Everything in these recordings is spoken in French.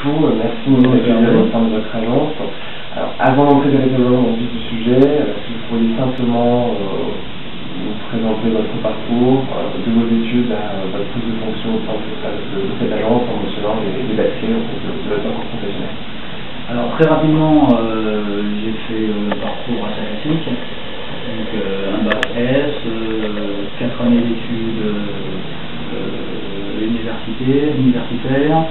beaucoup. Merci de nous accueillir au sein de votre agence. Alors, avant d'entrer véritablement dans le vif du sujet, si vous pourriez simplement vous présenter votre parcours, de vos études à votre prise de fonction au sein de cette agence en mentionnant les dates clés de votre parcours professionnel. Alors très rapidement, j'ai fait le parcours assez classique, donc un bac S, 4 années d'études universitaires,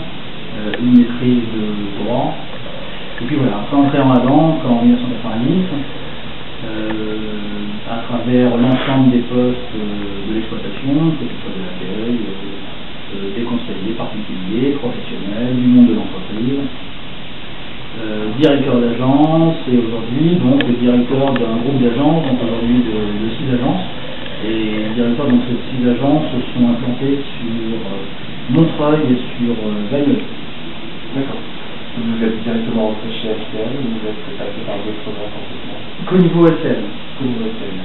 une maîtrise de droit, et puis voilà, après entrer en la banque en 1990, à travers l'ensemble des postes de l'exploitation, que ce soit de l'accueil, des conseillers particuliers, professionnels, du monde de l'entreprise, directeur d'agence et aujourd'hui donc directeur d'un groupe d'agences, donc aujourd'hui de 6 agences, et directeur de ces 6 agences sont implantées sur Montreuil et sur Bailleul. D'accord. Vous êtes directement rentré chez LCL ou vous êtes passé par d'autres banques complètement? Qu'au niveau LCL. Qu'au niveau LCL.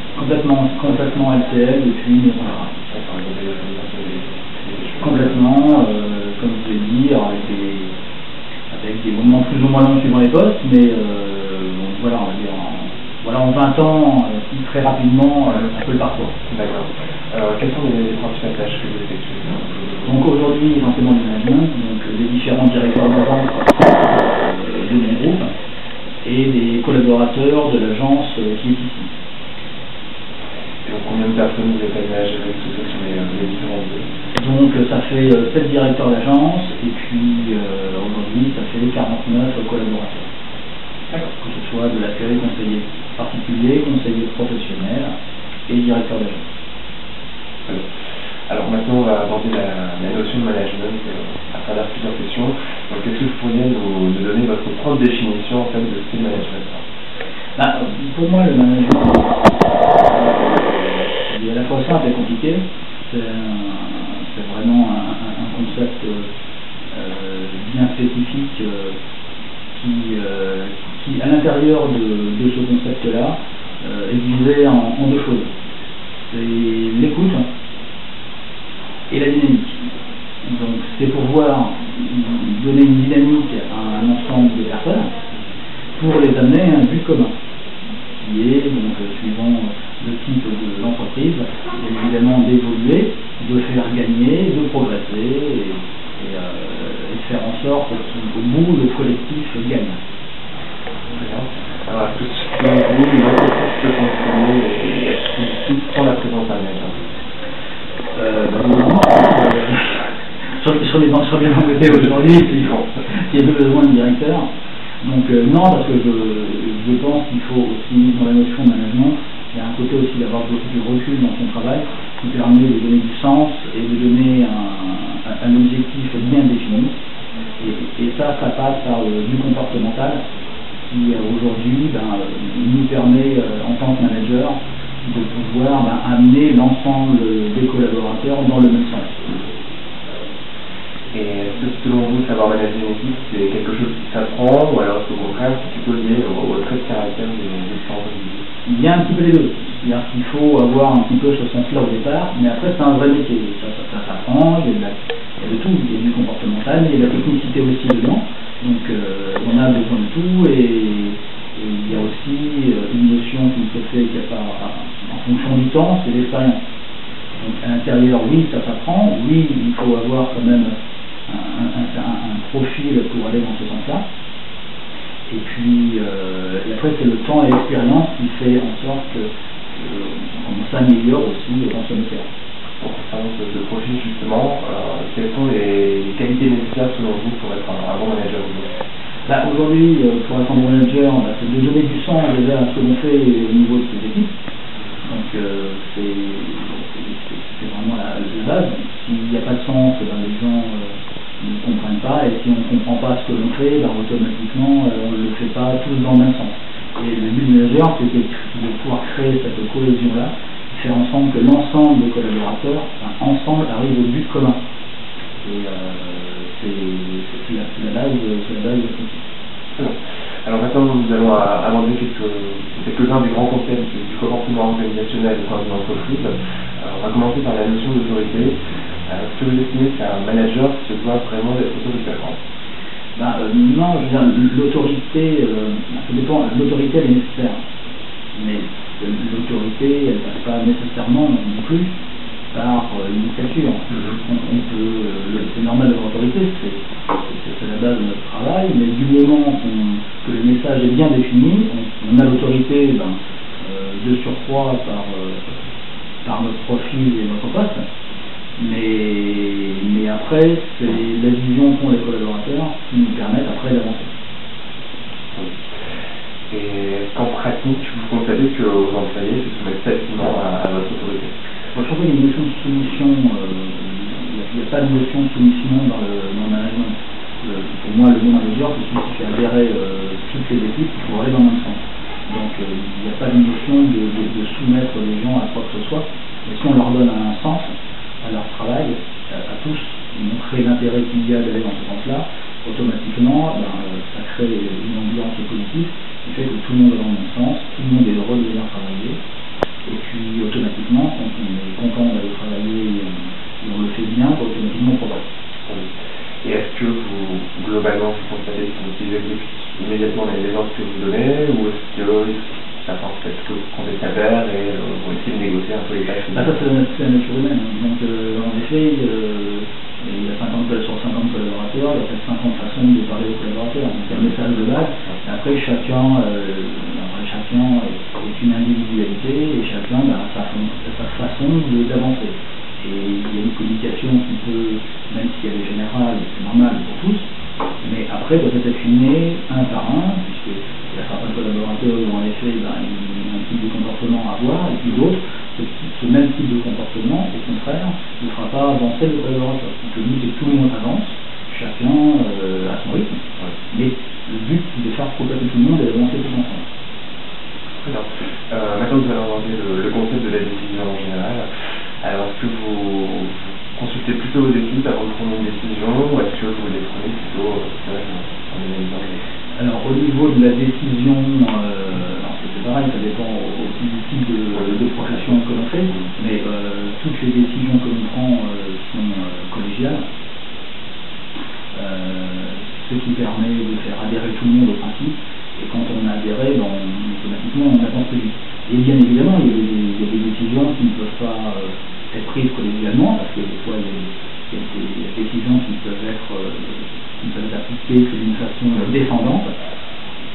Complètement LCL depuis Maison Lara. D'accord, vous avez complètement, comme je vous l'ai dit, avec des moments plus ou moins longs suivant les postes, mais voilà, on va dire, voilà en 20 ans, très rapidement, un peu le parcours. D'accord. Quelles sont les principales tâches que vous effectuez? Donc aujourd'hui, essentiellement du management, donc les différents directeurs d'agence de mon groupe et les collaborateurs de l'agence qui est ici. Et donc combien de personnes vous êtes amené à gérer tout ça sur les différents groupes? Donc ça fait 7 directeurs d'agence et puis aujourd'hui ça fait 49 collaborateurs. Que ce soit de l'accueil, conseiller particulier, conseiller professionnel et directeur d'agence. Alors maintenant on va aborder la notion de management à travers plusieurs questions. Donc est-ce que vous pourriez nous donner votre propre définition en fait de ce qu'est le management? Pour moi le management il est à la fois simple et compliqué. C'est vraiment un concept bien spécifique qui à l'intérieur de ce concept-là est divisé en deux choses. C'est l'écoute et la dynamique. Donc c'est pouvoir donner une dynamique à un ensemble de personnes pour les amener à un but commun, qui est, donc, suivant le type de l'entreprise, évidemment d'évoluer, de faire gagner, de progresser et de faire en sorte qu'au bout le collectif gagne. Alors, tout vous, une entreprise peut fonctionner et tout sans la présence d'un manager? Sur les banques côté aujourd'hui, il y a besoin de directeur. Donc non, parce que je pense qu'il faut aussi, dans la notion de management, il y a un côté aussi d'avoir du recul dans son travail qui permet de donner du sens et de donner un objectif bien défini. Et ça passe par du comportemental qui aujourd'hui nous permet en tant que manager de pouvoir amener l'ensemble des collaborateurs dans le même sens. Et est-ce que selon vous, savoir manager une équipe, c'est quelque chose qui s'apprend ou alors est-ce qu'au contraire, c'est plutôt lié au trait de caractère des différents individus? Il y a un petit peu les deux. C'est-à-dire qu'il faut avoir un petit peu ce sens-là au départ, mais après c'est un vrai métier. Ça s'apprend, il y a de tout, il y a du comportemental, mais il y a de la technicité aussi dedans. Donc on a besoin de tout et il y a aussi une notion qui se fait en fonction du temps, c'est l'expérience. Donc à l'intérieur, oui, ça s'apprend, oui, il faut avoir quand même un profil pour aller dans ce sens-là. Et puis après c'est le temps et l'expérience qui fait en sorte qu'on s'améliore aussi dans ce métier. Pour parler de profil justement, quelles sont les qualités nécessaires selon vous pour être un bon manager? Aujourd'hui, pour être un bon manager, c'est de donner du sens déjà à ce que l'on fait au niveau de ses équipes. Donc c'est vraiment la base. S'il n'y a pas de sens, les gens ne comprennent pas, et si on ne comprend pas ce que l'on fait, automatiquement on ne le fait pas tous dans le même sens. Et le but du manager, c'est de pouvoir créer cette cohésion-là, faire en sorte que l'ensemble des collaborateurs, ensemble, arrivent au but commun. Et c'est la base de tout. Alors maintenant, nous allons aborder quelques-uns des grands concepts du comportement organisationnel au sein d'une entreprise. On va commencer par la notion d'autorité. Est-ce que vous estimez qu'un manager se doit vraiment d'être autoritaire? Non, je veux dire, l'autorité, ça dépend, l'autorité elle est nécessaire, mais l'autorité elle ne passe pas nécessairement non plus par une dictature. C'est normal d'avoir l'autorité, c'est la base de notre travail, mais du moment que le message est bien défini, on a l'autorité de surcroît par notre profil et notre poste. Mais après, c'est la vision qu'ont les collaborateurs qui nous permettent après d'avancer. Et qu'en pratique, vous constatez que vos employés se soumettent facilement à votre autorité? Je pense qu'il y a une notion de soumission, il n'y a pas de notion de soumission dans le management. Pour moi, le bon manager, c'est celui qui fait adhérer toutes les équipes pour aller dans le même sens. Donc il n'y a pas de notion de soumettre les gens à quoi que ce soit, mais si on leur donne un sens à leur travail, à tous, montrer l'intérêt qu'il y a d'aller dans ce sens-là, automatiquement, ça crée une ambiance positive qui fait que tout le monde va dans le même sens, tout le monde est heureux de venir travailler, et puis automatiquement, quand on est content d'aller travailler et on le fait bien, automatiquement on progresse. Et est-ce que vous, globalement, vous constatez qu'ils exécutent immédiatement les ordres que vous donnez, ou est-ce que certains peut-être que vous prenez sa verre et vous essayez de négocier un peu les tâches? Ça c'est la nature humaine. Donc en effet, il y a 50 collaborateurs, il y a peut-être 50 façons de parler aux collaborateurs. Donc il y a un message de base, et après chacun est une individualité et chacun a sa façon d'avancer. Et il y a une communication qui peut, même si elle est générale, c'est normal pour tous, mais après doit être affinée un par un, puisque il y a certains collaborateurs où en effet il y a un type de comportement à avoir, et puis d'autres, ce même type de comportement, au contraire, ne fera pas avancer le collaborateur. Donc le but c'est que tout le monde avance, chacun à son rythme, mais le but c'est de faire progresser tout le monde et d'avancer tous ensemble. Très bien. Maintenant nous allons aborder le concept de la décision en général. Alors est-ce que vous consultez plutôt vos équipes avant de prendre une décision, ou est-ce que vous les prenez plutôt en analysant les... Alors au niveau de la décision, c'est pareil, ça dépend aussi du type de profession que l'on fait, mais toutes les décisions que l'on prend sont collégiales, ce qui permet de faire adhérer tout le monde au principe, et quand on a adhéré, automatiquement on avance plus vite. Et bien évidemment, il y a des décisions qui ne peuvent pas être prises collégialement, parce que des fois il y a des décisions qui peuvent être appliquées d'une façon descendante.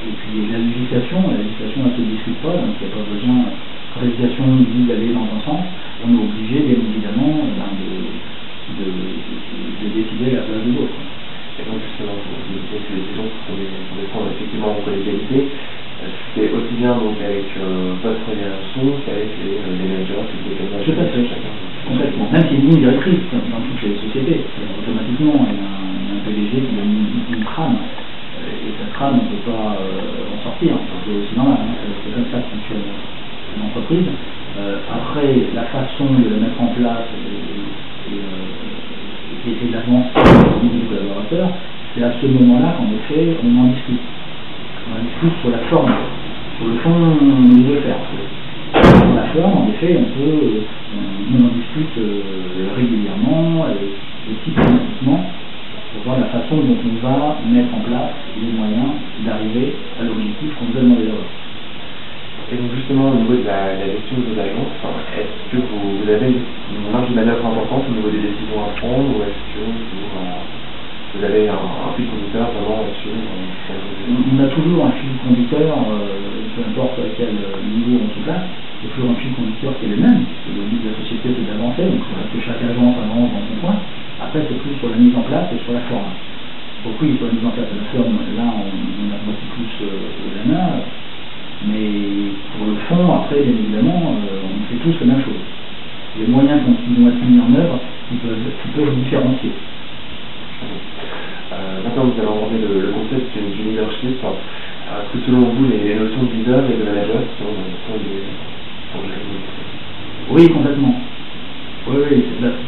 Et puis la législation elle ne se discute pas, donc il n'y a pas besoin, quand la législation dit d'aller dans un sens, on est obligé bien évidemment de décider à la place de l'autre. Et donc justement, vous dites que ces décisions sont des prendre effectivement en collégialité. C'est aussi bien donc avec votre hiérarchie qu'avec les managers, les cabinets. Tout à fait, complètement. Même s'il y a une ligne directrice dans toutes les sociétés, automatiquement il y a un PDG qui donne une trame, et cette trame on ne peut pas en sortir, c'est aussi normal, c'est comme ça que fonctionne l'entreprise. Après, la façon de la mettre en place et d'avancer au niveau du collaborateur, c'est à ce moment-là qu'en effet on en discute. On en discute sur la forme. Sur le fond, on veut faire. Sur la forme, en effet, on en discute régulièrement et systématiquement pour voir la façon dont on va mettre en place les moyens d'arriver à l'objectif qu'on nous a demandé d'avoir. Et donc justement, au niveau de la gestion de vos agences, est-ce que vous avez une marge de manœuvre importante au niveau des décisions à prendre, ou est-ce que vous avez un fil conducteur vraiment au-dessus? On a toujours un fil conducteur, peu importe à quel niveau on se place, il y a toujours un fil conducteur qui est le même, parce que le but de la société c'est d'avancer, donc il faudrait que chaque agence avance dans son coin. Après c'est plus sur la mise en place et sur la forme. Donc oui, sur la mise en place et la forme, là on a beaucoup plus la main, mais pour le fond, après bien évidemment, on fait tous la même chose. Les moyens qui vont être mis en œuvre qui peuvent différencier. Maintenant, nous allons aborder le concept du leadership. Est-ce que selon vous, les notions de leader et de manager sont liées? Oui, complètement. Oui,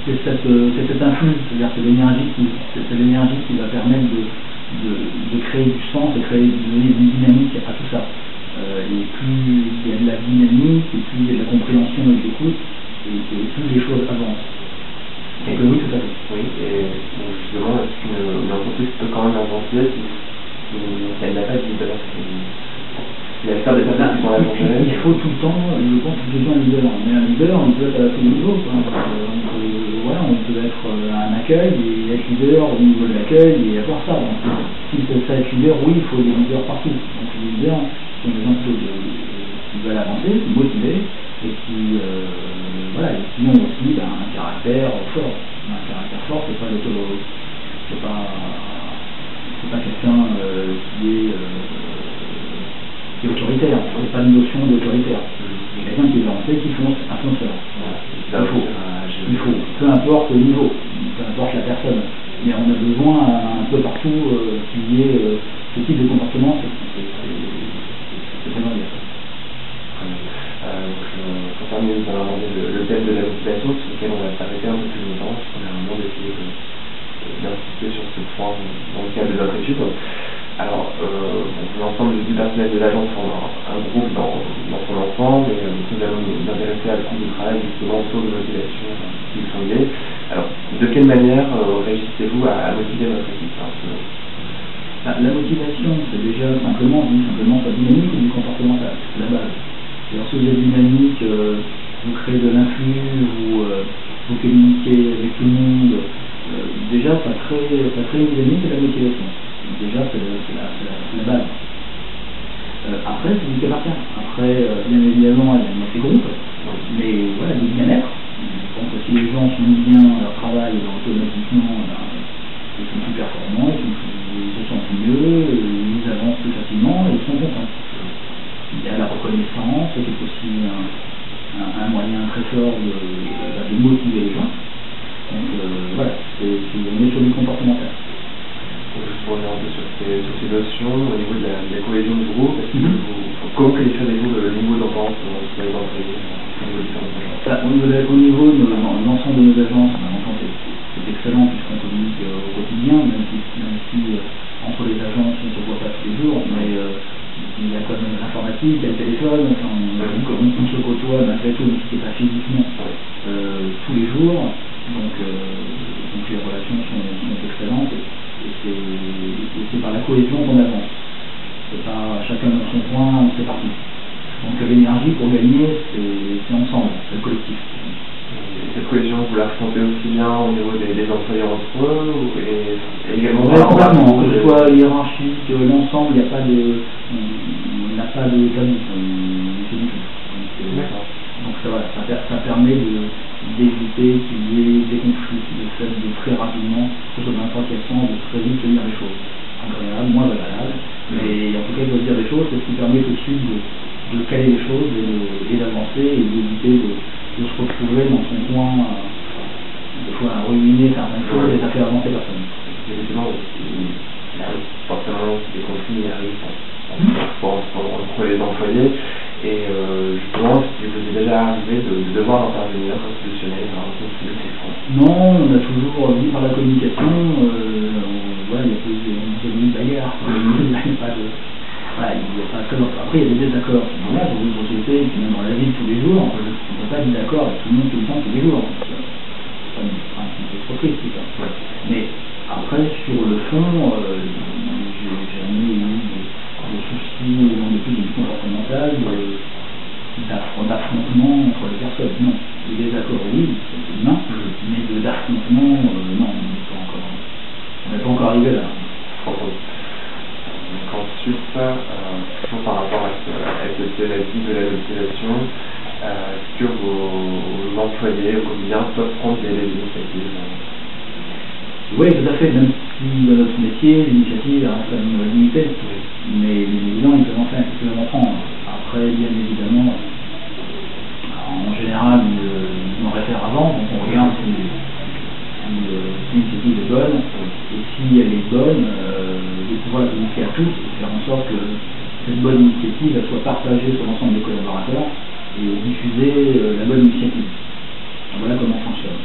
c'est cet influx, c'est-à-dire c'est l'énergie qui va permettre de créer du sens, de donner une dynamique à tout ça. Et plus il y a de la dynamique, et plus il y a de la compréhension et de l'écoute, et plus les choses avancent. Donc oui, tout à fait. Oui, et donc justement, est-ce une entreprise peut quand même avancer si elle n'a pas de leader. Il y a faire des personnes qui sont là pour gérer. Il faut tout le temps, je pense, toujours un leader. Mais un leader, on peut être à tous les niveaux. On peut être à un accueil et être leader au niveau de l'accueil et avoir ça. Donc, si c'est ça être leader, oui, il faut des leaders partout. Donc les leaders sont des gens qui veulent avancer, motivés et qui ont aussi un caractère fort. Un caractère fort, c'est pas quelqu'un qui est autoritaire, c'est pas une notion d'autoritaire. C'est quelqu'un qui est lancé, qui fonce un fonceur. Il faut, peu importe le niveau, peu importe la personne. Mais on a besoin un peu partout qu'il y ait ce type de comportement, c'est vraiment bien. Pour terminer, nous allons aborder le thème de la motivation, sur lequel on va s'arrêter un peu plus longtemps, parce qu'on a vraiment d'essayer d'insister sur ce point dans le cadre de notre étude. Alors, l'ensemble du personnel de l'agence forme un groupe dans son ensemble, et nous allons nous intéresser à l'équipe de travail justement autour de motivation qui sont liées. Alors, de quelle manière réussissez-vous à motiver votre équipe? La motivation, c'est déjà simplement soit dynamique ou du comportemental, c'est la base. Alors, si vous êtes dynamique, vous créez de l'influx, vous communiquez avec tout le monde, déjà ça crée une dynamique et la motivation. Déjà, c'est la base. Après, c'est du cas par cas. Après, bien évidemment, il y a un effet groupe, mais voilà, du bien-être. Donc, si les gens sont bien à leur travail, automatiquement, ils sont plus performants, ils se sentent mieux, ils avancent plus facilement et ils sont contents. Il y a la reconnaissance, qui est aussi un moyen très fort de motiver les gens. Donc, voilà, on est sur du comportemental. Juste pour revenir un peu sur ces notions, au niveau de la cohésion du groupe, comment qualifiez-vous le niveau d'entente sur les employés au niveau différents agences? Au niveau de l'ensemble de nos agences, l'entente est excellent puisqu'on communique au quotidien, même si entre les agences on ne se voit pas tous les jours, mais il y a quand même l'informatique, il y a le téléphone, on se côtoie malgré tout, même si ce n'est pas physiquement tous les jours, donc les relations sont excellentes. Et c'est par la cohésion qu'on avance. C'est pas chacun dans son coin, c'est parti. Donc l'énergie pour gagner, c'est ensemble, c'est le collectif. Et cette cohésion, vous la ressentez aussi bien au niveau des employeurs entre eux et également complètement, que ce soit hiérarchique, l'ensemble, il n'y a pas de. On n'a pas de tabou. Donc ça permet d'éviter qu'il y ait des conflits, le fait de très rapidement, que ce soit dans n'importe quel sens, de très vite dire les choses. Agréable, moins agréable, mais en tout cas de dire les choses, c'est ce qui permet tout de suite de caler les choses et d'avancer et d'éviter de se retrouver dans son coin, des fois à ruiner certaines choses et ça fait avancer personne. Effectivement, il arrive forcément des conflits arrivent entre les employés. Et justement, est-ce qu'il vous est déjà arrivé de devoir intervenir institutionnel dans un conflit de téléphone? Non, on a toujours vu par la communication, il y a une bagarre. Il n'y a pas de. Voilà, il n'y a pas que. Après, il y a des désaccords. Là, dans une société, puis même dans la vie de tous les jours, on ne peut pas être d'accord avec tout le monde tout le temps, tous les jours. C'est un petit peu trop triste, tout ça. Mais après, sur le fond, j'ai jamais eu de soucis, non plus du comportemental, d'affrontement entre les personnes. Non. Des désaccords, oui, c'est humain, mais d'affrontement, non, on n'est pas encore arrivé là. Donc ensuite, toujours par rapport à cette thématique de la motivation, est-ce que vos employés au quotidien peuvent prendre des initiatives? Oui, tout à fait, même si dans notre métier, l'initiative reste quand même limitée, mais bien évidemment, ils peuvent en prendre. Après, bien évidemment, en général, ils en réfèrent avant, donc on regarde si l'initiative est bonne, et si elle est bonne, de pouvoir la communiquer à tous, et faire en sorte que cette bonne initiative elle soit partagée sur l'ensemble des collaborateurs, et diffuser la bonne initiative. Donc voilà comment ça fonctionne.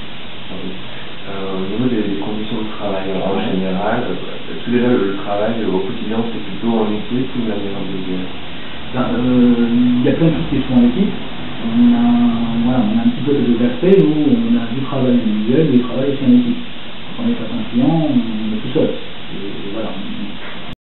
Au niveau des conditions de travail en général, tout déjà le travail au quotidien c'est plutôt en équipe ou de manière individuelle? Il y a plein de choses qui sont en équipe. On a un petit peu de deux aspects. Nous, on a du travail individuel et du travail aussi en équipe. Quand on est face à un client, on est tout seul. Et voilà,